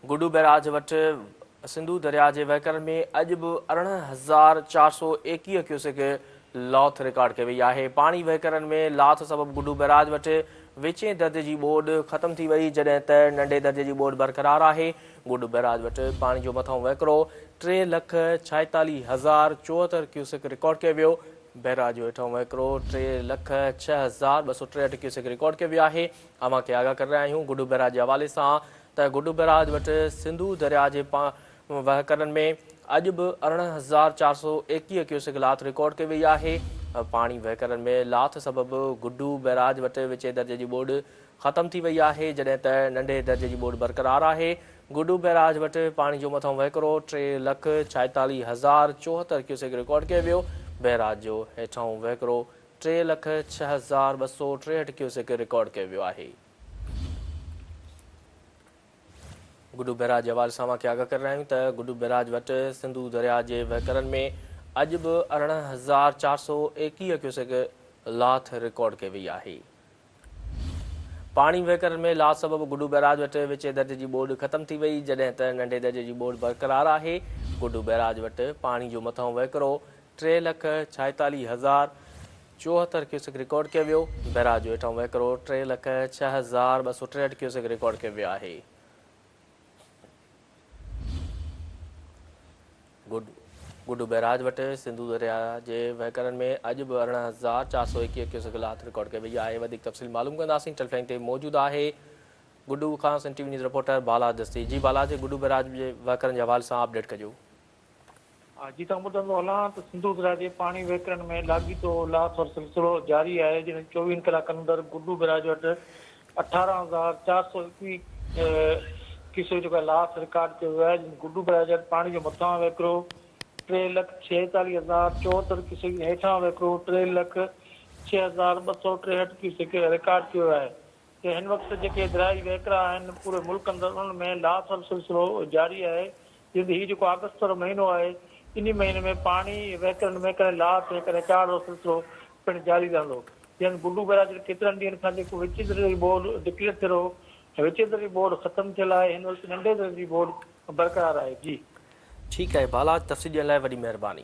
गुडू barrage वटि सिंधु दरिया जे वहकरनि में अॼु बि 18,421 क्यूसेक लॉथ रिकॉर्ड कई वई आहे। पाणी वहकरनि में लाथ सबबि गुडू बैराज वटि विचें दर्जे जी ॿोॾ ख़तम थी वई, जॾहिं त नंढे दर्जे जी ॿोॾ बरक़रार आहे। गुडू बैराज वटि पाणी जो मथां वहकिरो 3,46,074 क्यूसेक रिकॉर्ड कयो वियो। बैराज जो हेठां वहकिरो 3,06,263 क्यूसेक रिकॉर्ड कयो वियो आहे। अव्हां खे आगाह करे रहिया आहियूं गुडू बैराज जे हवाले सां त गुडू बैराज वटि सिंधु दरिया जे वहकरनि में अॼु बि 18,421 क्यूसेक लाथ रिकॉर्ड कई वई आहे। पाणी वहकरनि में लाथ सबबि गुडू बैराज वटि विचें दर्जे जी ॿोॾ ख़तम थी वई आहे, जॾहिं त नंढे दर्जे जी ॿोॾ बरक़रार आहे। गुडू बैराज वटि पाणी जो मथां वहकिरो 3,46,074 क्यूसेक रिकॉर्ड कयो वियो। बैराज जो हेठां वहकिरो 3,06,263 क्यूसेक रिकॉर्ड कयो वियो आहे। गुडू बैराज जे हवाले सां अव्हां खे आगाह करे रहिया आहियूं त गुडू बैराज वटि सिंधु दरिया जे वहकरनि में अॼु बि 18,421 क्यूसेक लाथ रिकॉर्ड कई वई आहे। पाणी वहकरनि में लाथ सबबि गुडू बैराज वटि विचें दर्जे जी ॿोॾ ख़तम थी वई, जॾहिं त नंढे दर्जे जी ॿोॾ बरक़रार आहे। गुडू बैराज वटि पाणी जो मथां वहकिरो 3,46,074 क्यूसेक रिकॉर्ड कयो वियो। बैराज जो हेठां वहकिरो 3,06,263 क्यूसेक रिकॉर्ड कयो वियो आहे। गुडू बैराज वटि सिंधु दरिया जे वहकरनि में अॼु बि 18,421 क्यूसेक लाथ रिकॉर्ड कई वई आहे। वधीक तफ़सील मालूम कंदासीं। टेलीफोन ते मौजूदु आहे गुडू खां सन टीवी न्यूज़ रिपोर्टर बाला दस्ती। जी बाला, जे गुडू बैराज जे वहकरनि जे हवाले सां अपडेट कजो। जी तव्हां ॿुधंदो हलां त सिंधु दरिया जे पाणी वहकरनि में लाॻीतो लाथ और सिलसिलो जारी आहे। जिन 24 कलाकनि अंदरि गुडू बैराज वटि 18,421 क्यूसेक जेको लाथ रिकॉर्ड कयो वियो आहे। जिन गुडू बैराज वटि पाणी जो मथां वहकिरो 3,46,074 क्यूसेक, हेठां वहकिरो 3,06,263 क्यूसेक रिकॉर्ड कयो आहे। हिन वक़्तु जेके दरियाई वहकिरा आहिनि पूरे मुल्क अंदरि उन्हनि में लाथ और सिलसिलो जारी आहे। जिते हीउ जेको अगस्त वारो महीनो आहे, इन महीने में पाणी वहकरनि में करे लाथ रिकॉर्ड और सिलसिलो पिणु जारी रहंदो। जंहिं गुडू बैराज केतिरनि ॾींहंनि खां जेको विचें दर्जे जी ॿोॾ डिक्लेयर थियो हो, विचें दर्जे जी ॿोॾ ख़तम थियल आहे। हिन वक़्तु नंढे दर्जे जी ॿोॾ बरक़रार आहे। जी ठीकु आहे बाला, तफ़सील ॾियण लाइ वॾी महिरबानी।